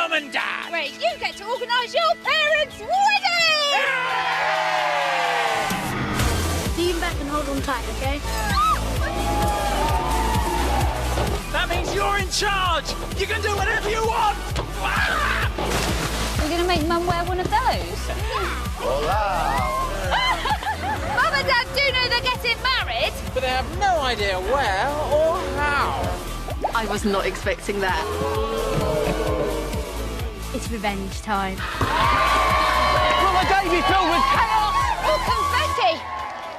Mum and Dad! Where you get to organise your parents' wedding! Lean back and hold on tight, OK? That means you're in charge! You can do whatever you want! We're going to make Mum wear one of those? Hola! Mum and Dad do know they're getting married! But they have no idea where or how. I was not expecting that. It's revenge time. Will the day be filled with chaos? Oh, confetti!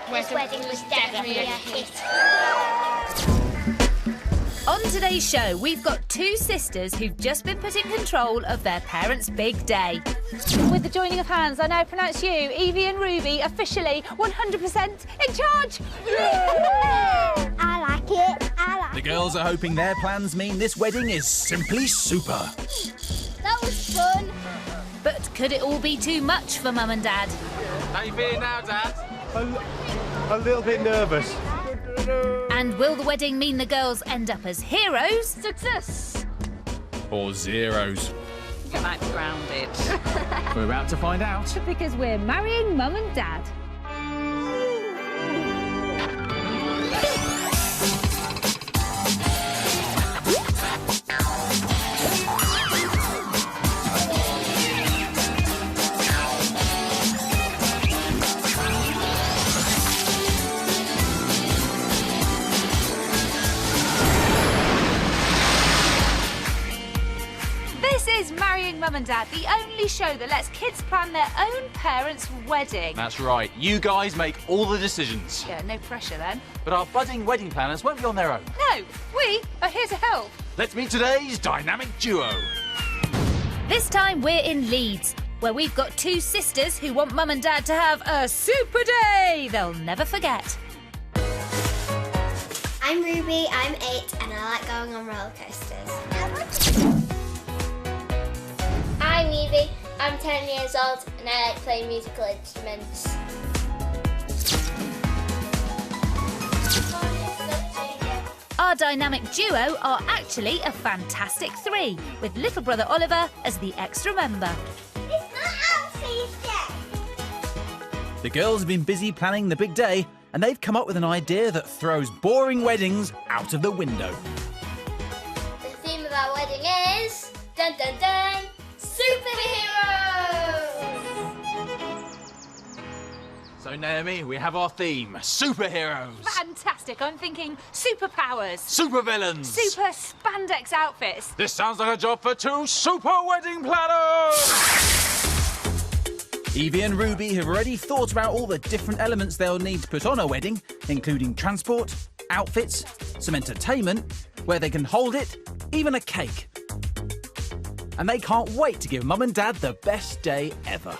This wedding was definitely a hit. On today's show, we've got two sisters who've just been put in control of their parents' big day. With the joining of hands, I now pronounce you, Evie and Ruby, officially 100% in charge. I like it. The girls are hoping their plans mean this wedding is simply super. That was fun. But could it all be too much for Mum and Dad? How you feeling now, Dad? A little bit nervous. And will the wedding mean the girls end up as heroes? Success. Or zeros. You might be grounded. We're about to find out. Because we're marrying Mum and Dad. This is Marrying Mum and Dad, the only show that lets kids plan their own parents' wedding. That's right. You guys make all the decisions. Yeah, no pressure then. But our budding wedding planners won't be on their own. No, we are here to help. Let's meet today's dynamic duo. This time we're in Leeds, where we've got two sisters who want Mum and Dad to have a super day they'll never forget. I'm Ruby, I'm 8, and I like going on roller coasters. I'm Evie, I'm 10 years old, and I like playing musical instruments. Our dynamic duo are actually a fantastic three, with little brother Oliver as the extra member. It's not Elsie's day. The girls have been busy planning the big day, and they've come up with an idea that throws boring weddings out of the window. The theme of our wedding is... Dun dun dun! Superheroes! So, Naomi, we have our theme, superheroes. Fantastic, I'm thinking superpowers, Supervillains. super spandex outfits. This sounds like a job for two super wedding planners. Evie and Ruby have already thought about all the different elements they'll need to put on a wedding, including transport, outfits, some entertainment, where they can hold it, even a cake. And they can't wait to give Mum and Dad the best day ever.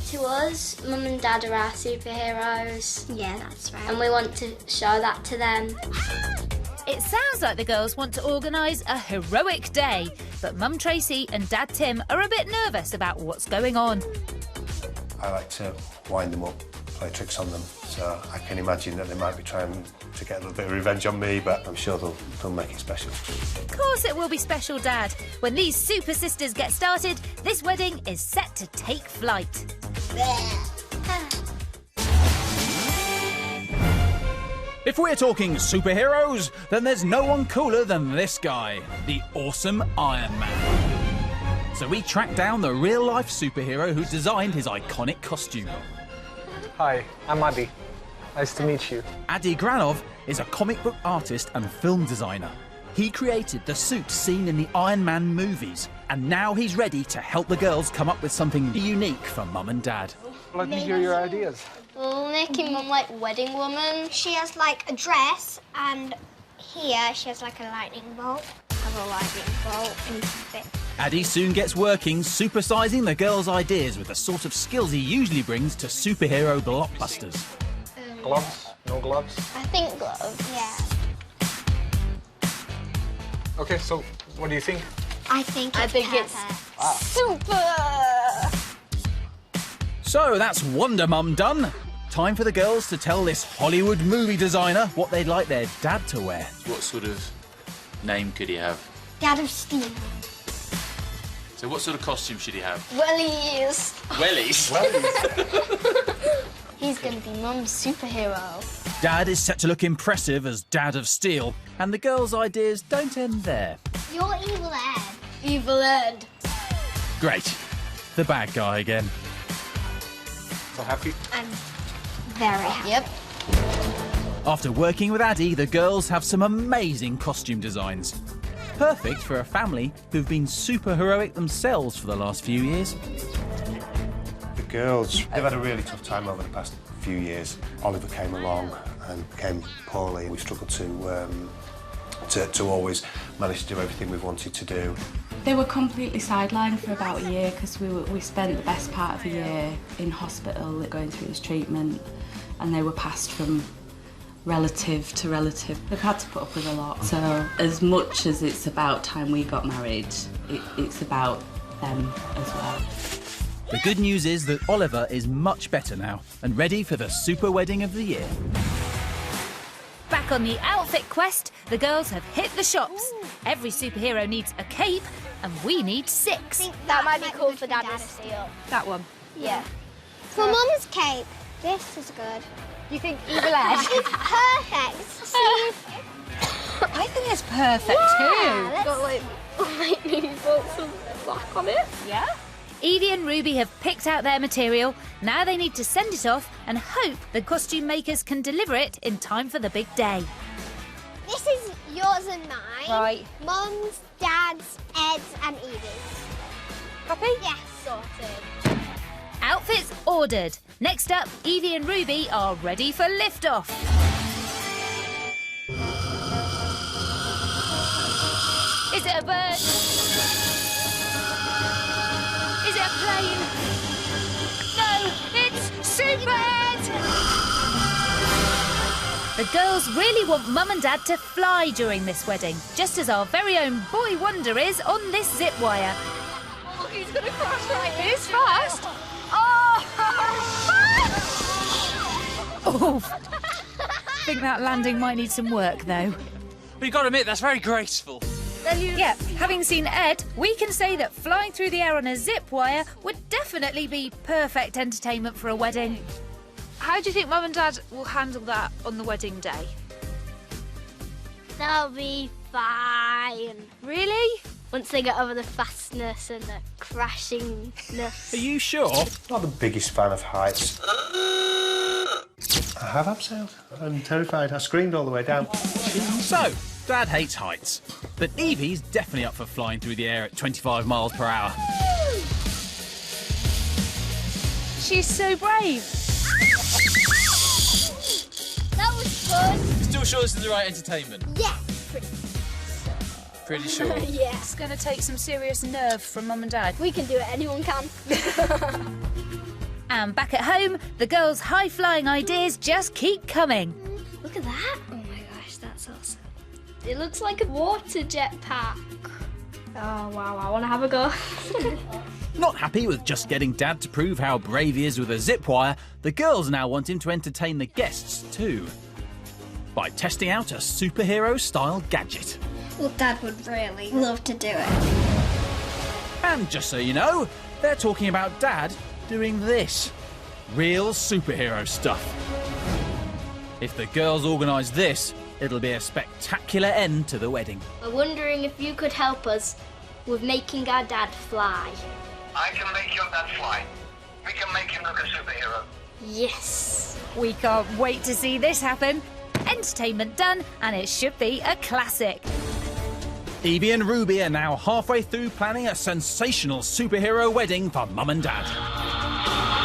To us, Mum and Dad are our superheroes. Yeah, that's right. And we want to show that to them. It sounds like the girls want to organise a heroic day, but Mum Tracy and Dad Tim are a bit nervous about what's going on. I like to wind them up, play tricks on them, so I can imagine that they might be trying to get a little bit of revenge on me, but I'm sure they'll make it special. Of course it will be special, Dad. When these super sisters get started, this wedding is set to take flight. If we're talking superheroes, then there's no one cooler than this guy, the awesome Iron Man. So we tracked down the real-life superhero who designed his iconic costume. Hi, I'm Adi. Nice to meet you. Adi Granov is a comic book artist and film designer. He created the suit seen in the Iron Man movies, and now he's ready to help the girls come up with something unique for Mum and Dad. Let me hear your ideas. We're making Mum like wedding woman. She has like a dress, and here she has like a lightning bolt. Have a lightning bolt and fit. Adi soon gets working, supersizing the girls' ideas with the sort of skills he usually brings to superhero blockbusters. Gloves? No gloves? I think gloves. Yeah. Okay, so what do you think? I think it's super. So that's Wonder Mum done. Time for the girls to tell this Hollywood movie designer what they'd like their dad to wear. What sort of name could he have? Dad of Steel. So what sort of costume should he have? Wellies. Wellies? He's going to be Mum's superhero. Dad is set to look impressive as Dad of Steel, and the girls' ideas don't end there. You're Evil Ed. Evil Ed. Great. The bad guy again. So happy? I'm very happy. Yep. After working with Addy, the girls have some amazing costume designs. Perfect for a family who've been super heroic themselves for the last few years. The girls, they've had a really tough time over the past few years. Oliver came along and became poorly. We struggled to always manage to do everything we've wanted to do. They were completely sidelined for about a year because we spent the best part of the year in hospital going through this treatment, and they were passed from relative to relative. They've had to put up with a lot. So as much as it's about time we got married, it's about them as well. The good news is that Oliver is much better now and ready for the super wedding of the year. Back on the outfit quest, the girls have hit the shops. Every superhero needs a cape, and we need 6. That might be cool for Dad to steal. That one. Yeah. For Mum's cape, this is good. You think Evil Ed? It's perfect. See? I think it's perfect too. It's got like lightning bolts of black on it. Yeah. Evie and Ruby have picked out their material. Now they need to send it off and hope the costume makers can deliver it in time for the big day. This is yours and mine. Right. Mum's, Dad's, Ed's and Evie's. Happy? Yes, sorted. Outfits ordered. Next up, Evie and Ruby are ready for liftoff. Is it a bird? Is it a plane? No, it's Super Ed! The girls really want Mum and Dad to fly during this wedding, just as our very own Boy Wonder is on this zip wire. Oh, he's going to crash right here. It's fast! Oh! I think that landing might need some work, though. But you've got to admit, that's very graceful. Yeah, having seen Ed, we can say that flying through the air on a zip wire would definitely be perfect entertainment for a wedding. How do you think Mum and Dad will handle that on the wedding day? They'll be fine. Really? Once they get over the fastness and the crashingness. Are you sure? Not the biggest fan of heights. I have abseiled. I'm terrified. I screamed all the way down. So, Dad hates heights, but Evie's definitely up for flying through the air at 25 miles per hour. She's so brave. That was fun. Still sure this is the right entertainment? Yeah. Pretty sure. Yeah. It's going to take some serious nerve from Mum and Dad. We can do it. Anyone can. And back at home, the girls' high-flying ideas just keep coming. Look at that. Oh my gosh, that's awesome. It looks like a water jetpack. Oh wow, I want to have a go. Not happy with just getting Dad to prove how brave he is with a zip wire, the girls now want him to entertain the guests too, by testing out a superhero-style gadget. Well, Dad would really love to do it. And just so you know, they're talking about Dad doing this. Real superhero stuff. If the girls organise this, it'll be a spectacular end to the wedding. We're wondering if you could help us with making our dad fly. I can make your dad fly. We can make him look a superhero. Yes. We can't wait to see this happen. Entertainment done, and it should be a classic. Evie and Ruby are now halfway through planning a sensational superhero wedding for Mum and Dad.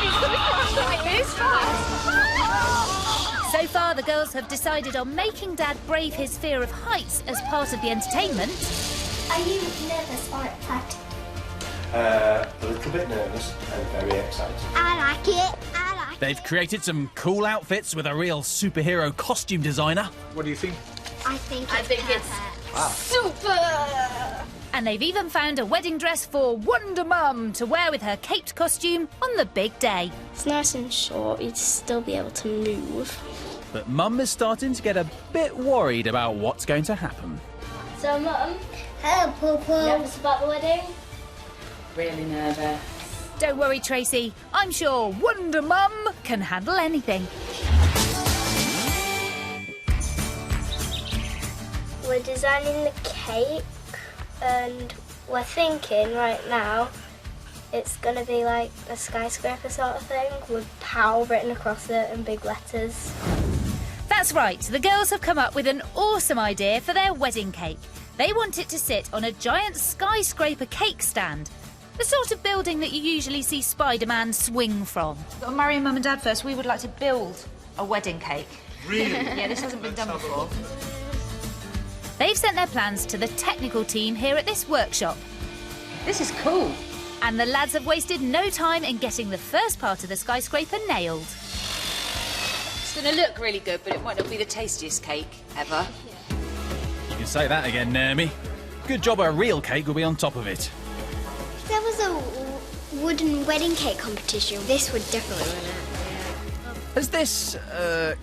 He's going to crash like this fast. So far, the girls have decided on making Dad brave his fear of heights as part of the entertainment. Are you nervous or excited? A little bit nervous and very excited. I like it. They've created some cool outfits with a real superhero costume designer. What do you think? I think it's super. And they've even found a wedding dress for Wonder Mum to wear with her caped costume on the big day. It's nice and short. You'd still be able to move. But Mum is starting to get a bit worried about what's going to happen. So, Mum. Hello, Poo-Poo. Nervous about the wedding? Really nervous. Don't worry, Tracy. I'm sure Wonder Mum can handle anything. We're designing the cake and we're thinking right now it's going to be like a skyscraper sort of thing with POW written across it in big letters. That's right, the girls have come up with an awesome idea for their wedding cake. They want it to sit on a giant skyscraper cake stand. The sort of building that you usually see Spider-Man swing from. Got to marry Mum and Dad first. We would like to build a wedding cake. Really? Yeah, this hasn't been done before. They've sent their plans to the technical team here at this workshop. This is cool. And the lads have wasted no time in getting the first part of the skyscraper nailed. It's going to look really good, but it might not be the tastiest cake ever. You can say that again, Naomi. Good job a real cake will be on top of it. If there was a wooden wedding cake competition, this would definitely win it. As this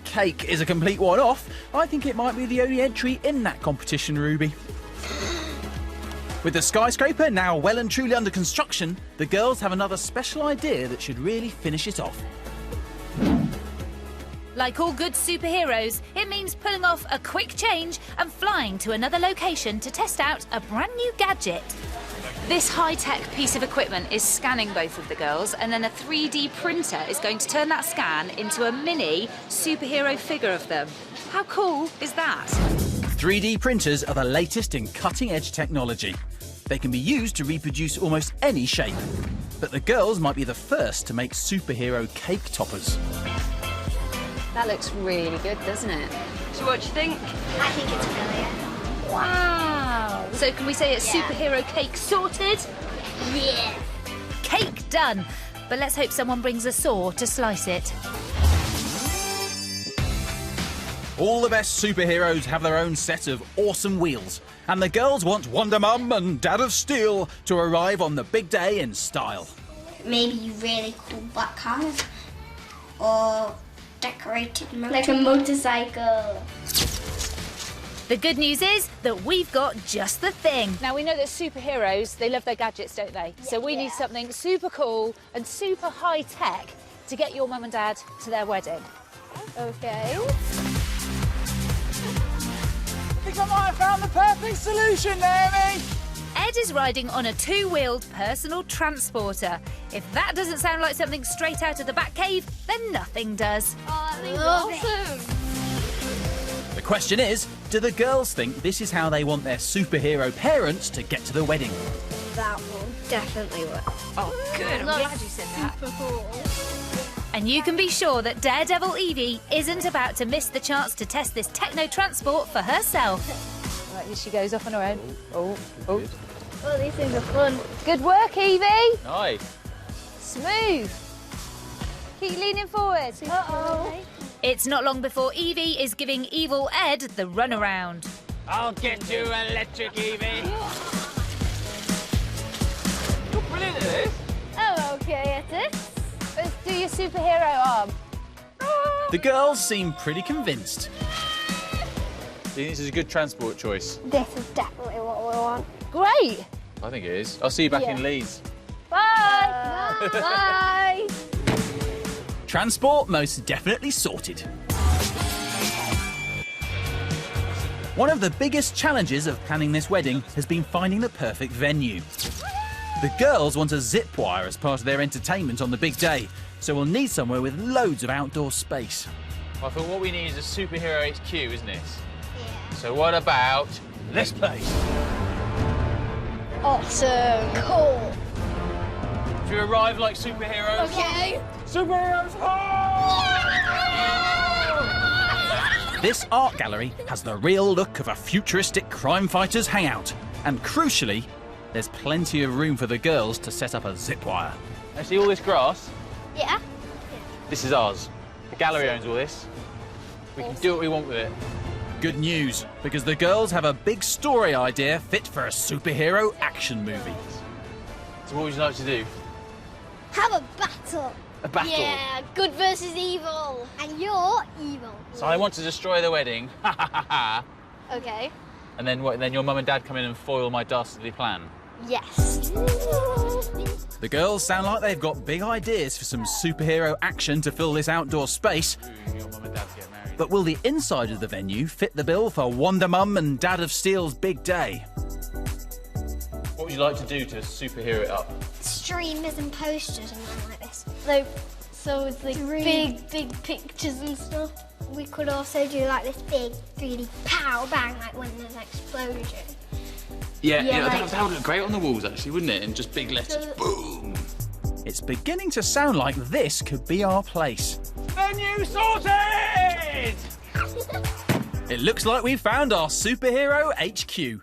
cake is a complete one-off, I think it might be the only entry in that competition, Ruby. With the skyscraper now well and truly under construction, the girls have another special idea that should really finish it off. Like all good superheroes, it means pulling off a quick change and flying to another location to test out a brand new gadget. This high-tech piece of equipment is scanning both of the girls, and then a 3D printer is going to turn that scan into a mini superhero figure of them. How cool is that? 3D printers are the latest in cutting-edge technology. They can be used to reproduce almost any shape. But the girls might be the first to make superhero cake toppers. That looks really good, doesn't it? So what do you think? I think it's brilliant. Wow! So can we say it's superhero cake sorted? Yeah. Cake done! But let's hope someone brings a saw to slice it. All the best superheroes have their own set of awesome wheels. And the girls want Wonder Mum and Dad of Steel to arrive on the big day in style. Maybe really cool black cars or decorated like a motorcycle. The good news is that we've got just the thing. Now, we know that superheroes, they love their gadgets, don't they? So we need something super cool and super high-tech to get your mum and dad to their wedding. Okay. I think I might have found the perfect solution, Naomi! Ed is riding on a two-wheeled personal transporter. If that doesn't sound like something straight out of the Batcave, then nothing does. Oh, that's awesome. The question is, do the girls think this is how they want their superhero parents to get to the wedding? That will definitely work. Oh, good. I'm glad you said that. Super cool. And you can be sure that Daredevil Evie isn't about to miss the chance to test this techno-transport for herself. Right, here she goes off on her own. Oh. Oh, these things are fun. Good work, Evie. Nice. Smooth. Keep leaning forward. Uh-oh. It's not long before Evie is giving evil Ed the runaround. I'll get you, Electric Evie. You're brilliant at this. I'm okay at it. Let's do your superhero arm. The girls seem pretty convinced. Do you think this is a good transport choice? This is definitely what we want. Great. I think it is. I'll see you back in Leeds. Bye. Bye. Transport most definitely sorted. One of the biggest challenges of planning this wedding has been finding the perfect venue. The girls want a zip wire as part of their entertainment on the big day, so we'll need somewhere with loads of outdoor space. I thought what we need is a superhero HQ, isn't it? Yeah. So what about this place? Awesome. Cool. Should we arrive like superheroes? Okay. Superheroes home! This art gallery has the real look of a futuristic crime fighters hangout. And crucially, there's plenty of room for the girls to set up a zip wire. And see all this grass? Yeah. This is ours. The gallery owns all this. We can do what we want with it. Good news, because the girls have a big story idea fit for a superhero action movie. So what would you like to do? Have a battle. A battle? Yeah, good versus evil. And you're evil. So I want to destroy the wedding. Okay. And then what? Then your mum and dad come in and foil my dastardly plan. Yes. The girls sound like they've got big ideas for some superhero action to fill this outdoor space. But will the inside of the venue fit the bill for Wonder Mum and Dad of Steel's big day? What would you like to do to superhero it up? Streamers and posters and things like this. So it's like big pictures and stuff. We could also do like this big 3D pow bang, like when there's an explosion. Yeah, that would look great on the walls, actually, wouldn't it? And just big letters, boom. It's beginning to sound like this could be our place. Venue sorted! It looks like we've found our superhero HQ.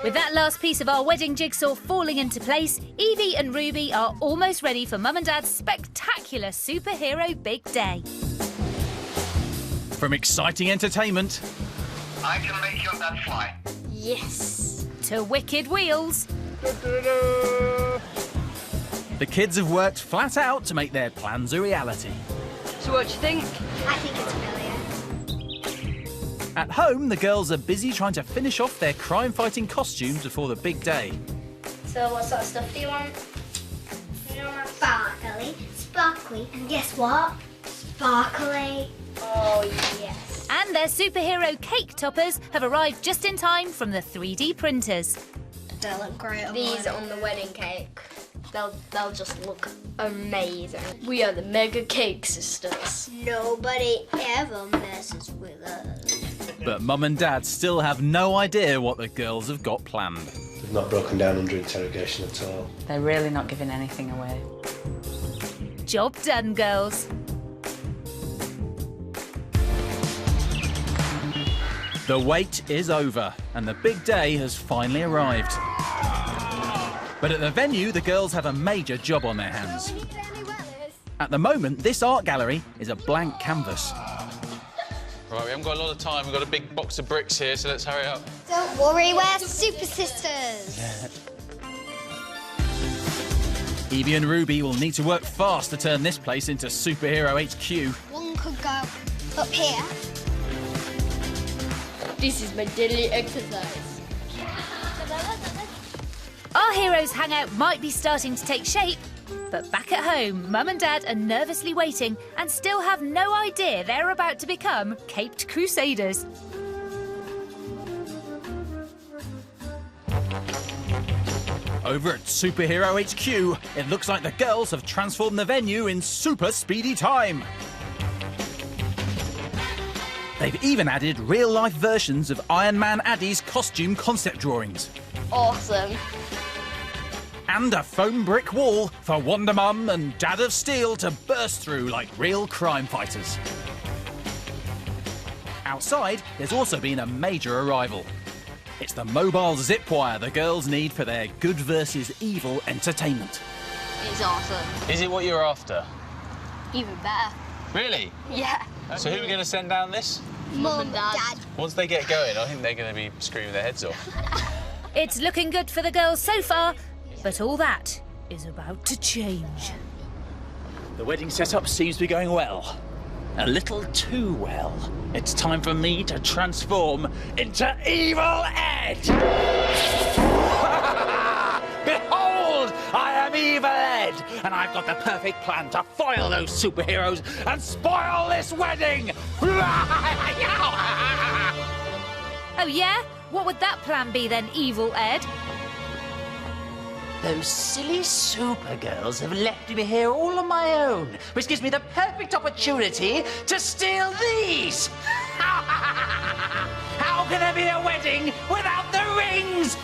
With that last piece of our wedding jigsaw falling into place, Evie and Ruby are almost ready for Mum and Dad's spectacular superhero big day. From exciting entertainment I can make your dad fly. Yes. To wicked wheels. the kids have worked flat out to make their plans a reality. So what do you think? I think it's brilliant. At home, the girls are busy trying to finish off their crime-fighting costumes before the big day. So what sort of stuff do you want? Sparkly, sparkly, and guess what? Sparkly. Oh, yes. And their superhero cake toppers have arrived just in time from the 3D printers. They'll look great on these on the wedding cake. They'll just look amazing. We are the Mega Cake Sisters. Nobody ever messes with us. But Mum and Dad still have no idea what the girls have got planned. They've not broken down under interrogation at all. They're really not giving anything away. Job done, girls. The wait is over and the big day has finally arrived. But at the venue, the girls have a major job on their hands. At the moment, this art gallery is a blank canvas. Right, we haven't got a lot of time. We've got a big box of bricks here, so let's hurry up. Don't worry, we're Super Sisters. Evie and Ruby will need to work fast to turn this place into Superhero HQ. One could go up here. This is my daily exercise. Our heroes' hangout might be starting to take shape, but back at home, Mum and Dad are nervously waiting and still have no idea they're about to become caped crusaders. Over at Superhero HQ, it looks like the girls have transformed the venue in super speedy time. They've even added real-life versions of Iron Man Addy's costume concept drawings. Awesome. And a foam brick wall for Wonder Mum and Dad of Steel to burst through like real crime fighters. Outside, there's also been a major arrival. It's the mobile zip wire the girls need for their good versus evil entertainment. It's awesome. Is it what you're after? Even better. Really? Yeah. So who are we going to send down this? Mum and Dad. Once they get going, I think they're going to be screaming their heads off. It's looking good for the girls so far, but all that is about to change. The wedding setup seems to be going well. A little too well. It's time for me to transform into Evil Ed! Behold, I am Evil Ed, and I've got the perfect plan to foil those superheroes and spoil this wedding! Oh yeah? What would that plan be then, Evil Ed? Those silly Supergirls have left me here all on my own, which gives me the perfect opportunity to steal these! How can there be a wedding without the rings?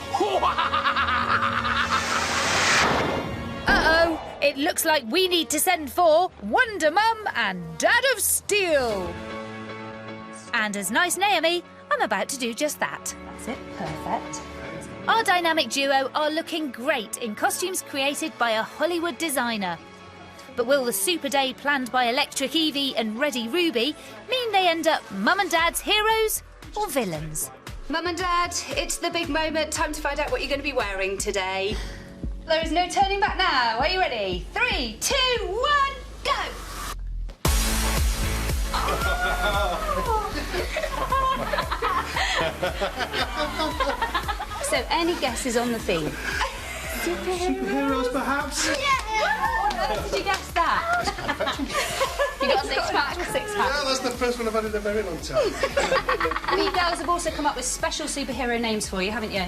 Uh-oh, it looks like we need to send for Wonder Mum and Dad of Steel. And as nice Naomi, I'm about to do just that. That's it, perfect. Our dynamic duo are looking great in costumes created by a Hollywood designer. But will the super day planned by Electric Evie and Ready Ruby mean they end up Mum and Dad's heroes or villains? Mum and Dad, it's the big moment. Time to find out what you're going to be wearing today. There is no turning back now. Are you ready? 3, 2, 1, go! So, any guesses on the theme? Superheroes, perhaps? How did you guess that? You got a six-pack? Yeah, that's the first one I've had in a very long time. You girls have also come up with special superhero names for you, haven't you?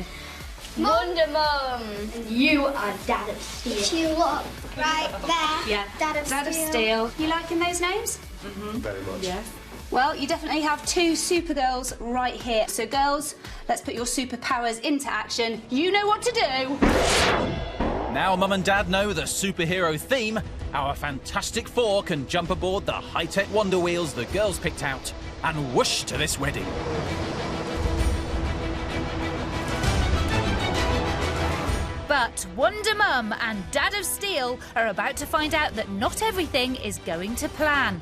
Wonder Mum. And you are Dad of Steel. You look right there. Yeah. Dad of Steel. You liking those names? Very much. Yeah. Well, you definitely have two Supergirls right here. So, girls, let's put your superpowers into action. You know what to do. Now Mum and Dad know the superhero theme, our Fantastic Four can jump aboard the high-tech Wonder Wheels the girls picked out and whoosh to this wedding. But Wonder Mum and Dad of Steel are about to find out that not everything is going to plan.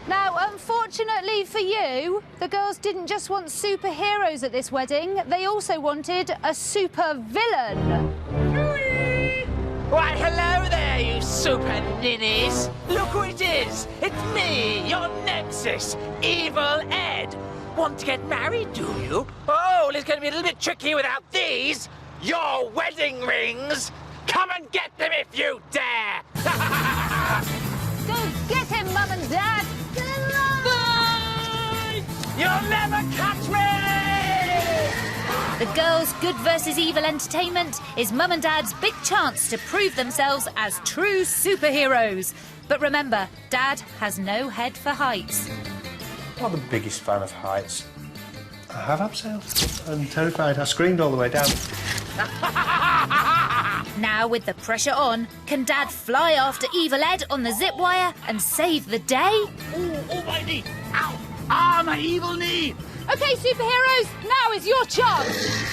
Now, unfortunately for you, the girls didn't just want superheroes at this wedding, they also wanted a super villain. Why, hello there, you super ninnies. Look who it is. It's me, your nemesis, Evil Ed. Want to get married, do you? Oh, it's going to be a little bit tricky without these. Your wedding rings. Come and get them if you dare. Go get him, Mum and Dad! Bye! You'll never catch me! The girls' good versus evil entertainment is Mum and Dad's big chance to prove themselves as true superheroes. But remember, Dad has no head for heights. I'm not the biggest fan of heights. I have abseiled. I'm terrified. I screamed all the way down. Now, with the pressure on, can Dad fly after Evil Ed on the zip wire and save the day? Oh, my knee! Ow! Ah, my evil knee! OK, superheroes, now is your chance!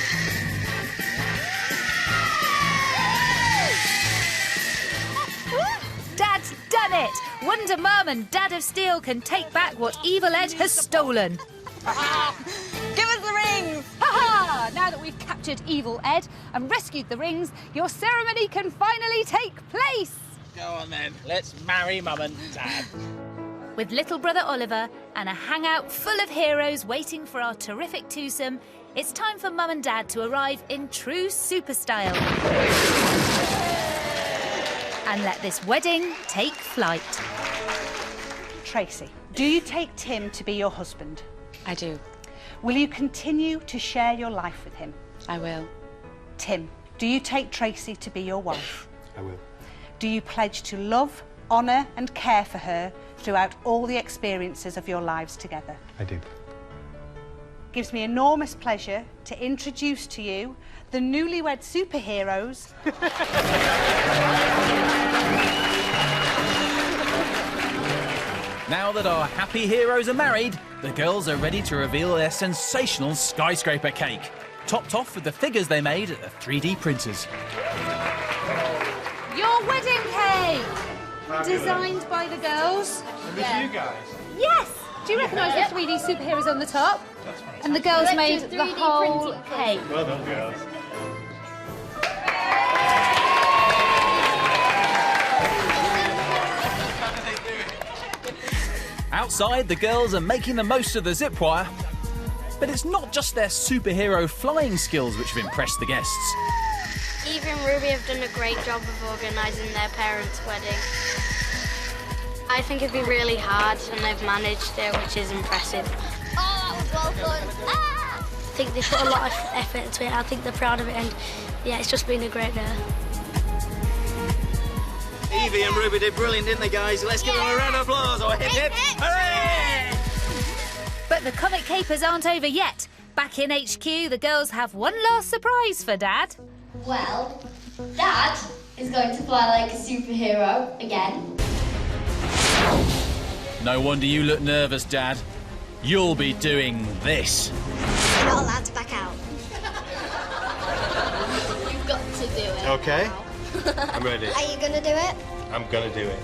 Dad's done it! Wonder Mum and Dad of Steel can take back what Evil Ed has stolen. Give us the rings! Ha-ha! Now that we've captured Evil Ed and rescued the rings, your ceremony can finally take place! Go on then, let's marry Mum and Dad. With little brother Oliver and a hangout full of heroes waiting for our terrific twosome, it's time for Mum and Dad to arrive in true super style. And let this wedding take flight. Tracy, do you take Tim to be your husband? I do. Will you continue to share your life with him? I will. Tim, do you take Tracy to be your wife? I will. Do you pledge to love, honour and care for her throughout all the experiences of your lives together? I do. Gives me enormous pleasure to introduce to you the newlywed superheroes. Now that our happy heroes are married, the girls are ready to reveal their sensational skyscraper cake, topped off with the figures they made at the 3D printers. Your wedding cake! Designed by the girls. And this you guys? Yes! Do you recognise the 3D superheroes on the top? That's right. And the girls Like made the the 3D whole printed cake. Well done, girls. Outside, the girls are making the most of the zip wire. But it's not just their superhero flying skills which have impressed the guests. Evie and Ruby have done a great job of organising their parents' wedding. I think it'd be really hard and they've managed it, which is impressive. Oh, that was well done. I think they put a lot of effort into it. I think they're proud of it and yeah, it's just been a great day. Evie and Ruby did brilliant, didn't they, guys? Let's give them a round of applause or hip hip. Hooray! But the comic capers aren't over yet. Back in HQ, the girls have one last surprise for Dad. Well, Dad is going to fly like a superhero again. No wonder you look nervous, Dad. You'll be doing this. You're not allowed to back out. You've got to do it. Okay. I'm ready. Are you going to do it? I'm gonna do it.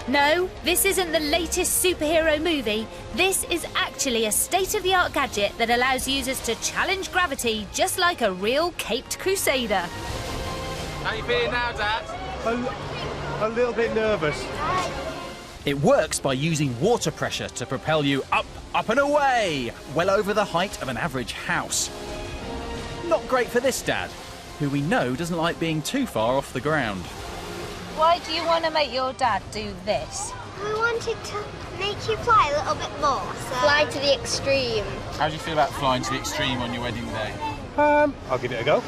No, this isn't the latest superhero movie. This is actually a state-of-the-art gadget that allows users to challenge gravity just like a real caped crusader. How you feeling now, Dad? A little bit nervous. It works by using water pressure to propel you up up and away, well over the height of an average house. Not great for this dad, who we know doesn't like being too far off the ground. Why do you want to make your dad do this? We wanted to make you fly a little bit more. So. Fly to the extreme. How do you feel about flying to the extreme on your wedding day? I'll give it a go.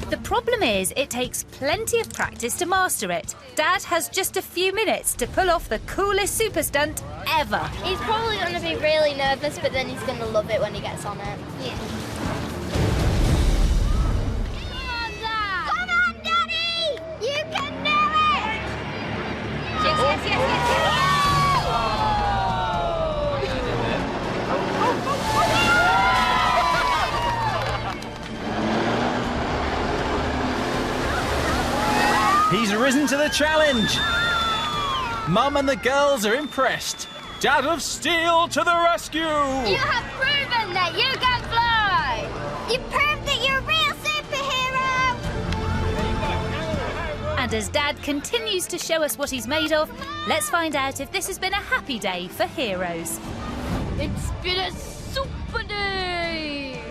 The problem is it takes plenty of practice to master it. Dad has just a few minutes to pull off the coolest super stunt ever. He's probably going to be really nervous, but then he's going to love it when he gets on it. Yeah. Come on, Daddy! You can do it! Yes. He's risen to the challenge. Mum and the girls are impressed. Dad of Steel to the rescue. You have proven that you can fly. You proved that you're a real superhero. And as Dad continues to show us what he's made of, let's find out if this has been a happy day for heroes. It's been a super day.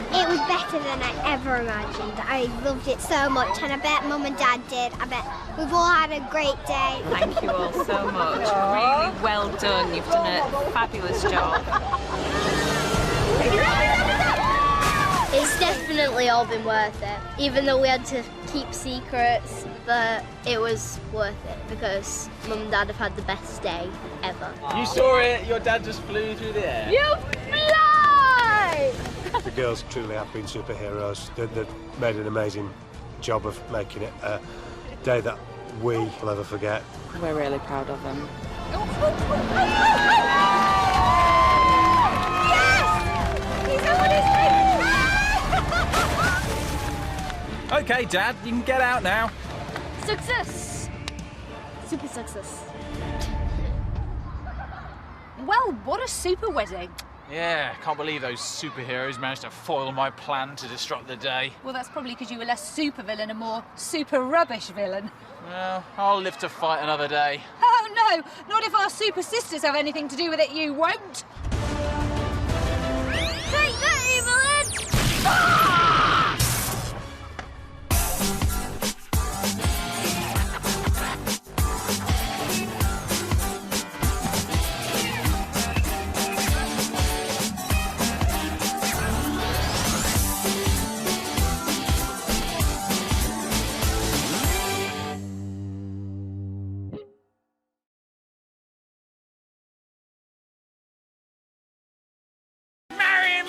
It was better than I ever imagined. I loved it so much, and I bet Mum and Dad did. I bet we've all had a great day. Thank you all so much. Really well done. You've done a fabulous job. It's definitely all been worth it, even though we had to keep secrets, but it was worth it because Mum and Dad have had the best day ever. You saw it, your dad just flew through the air. You fly! The girls truly have been superheroes. They've made an amazing job of making it a day that we will never forget. We're really proud of them. OK, Dad, you can get out now. Success. Super success. Well, what a super wedding. Yeah, can't believe those superheroes managed to foil my plan to disrupt the day. Well, that's probably because you were less super villain and more super rubbish villain. Well, I'll live to fight another day. Oh, no, not if our super sisters have anything to do with it, you won't. Take that, Evelyn!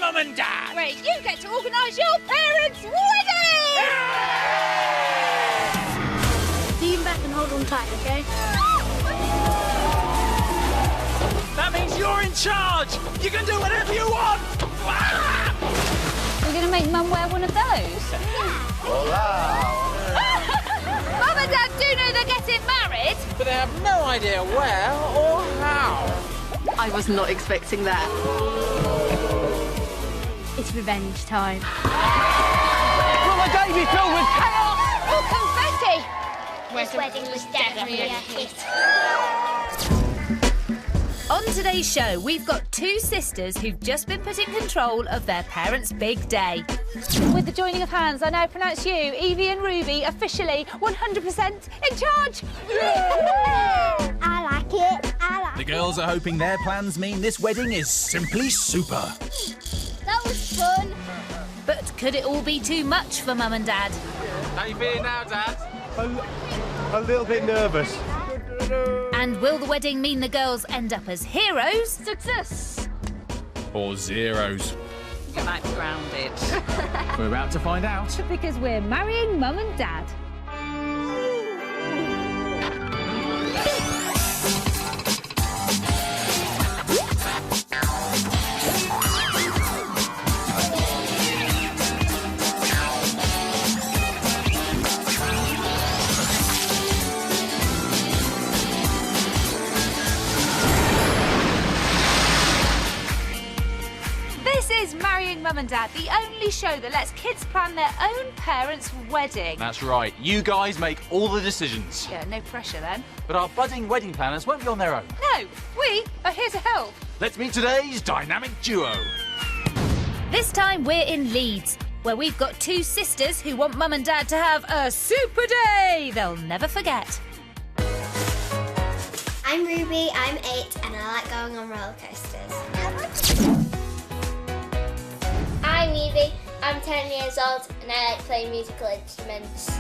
Mum and Dad! Great, you get to organise your parents' wedding! Lean back and hold on tight, okay? That means you're in charge! You can do whatever you want! We're going to make Mum wear one of those? Mum and Dad do know they're getting married. But they have no idea where or how. I was not expecting that. It's revenge time. Will the day be filled with chaos? Oh, confetti! This wedding was definitely a hit. On today's show, we've got two sisters who've just been put in control of their parents' big day. With the joining of hands, I now pronounce you, Evie and Ruby, officially 100% in charge. I like it. The girls are hoping their plans mean this wedding is simply super. That was fun. But could it all be too much for Mum and Dad? How you feeling now, Dad? A little bit nervous. And will the wedding mean the girls end up as heroes? Success. Or zeros. You might be grounded. We're about to find out. Because we're marrying Mum and Dad. This is Marrying Mum Mum and Dad, the only show that lets kids plan their own parents' wedding. That's right. You guys make all the decisions. Yeah, no pressure then. But our budding wedding planners won't be on their own. No, we are here to help. Let's meet today's dynamic duo. This time we're in Leeds, where we've got two sisters who want Mum and Dad to have a super day they'll never forget. I'm Ruby, I'm 8 and I like going on roller coasters. I'm Evie, I'm 10 years old and I like playing musical instruments.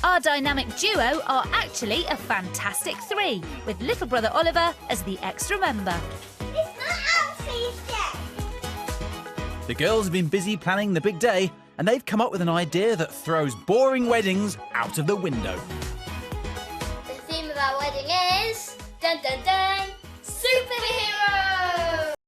Our dynamic duo are actually a fantastic three, with little brother Oliver as the extra member. It's not Elsie's day. The girls have been busy planning the big day, and they've come up with an idea that throws boring weddings out of the window. The theme of our wedding is... Dun dun dun!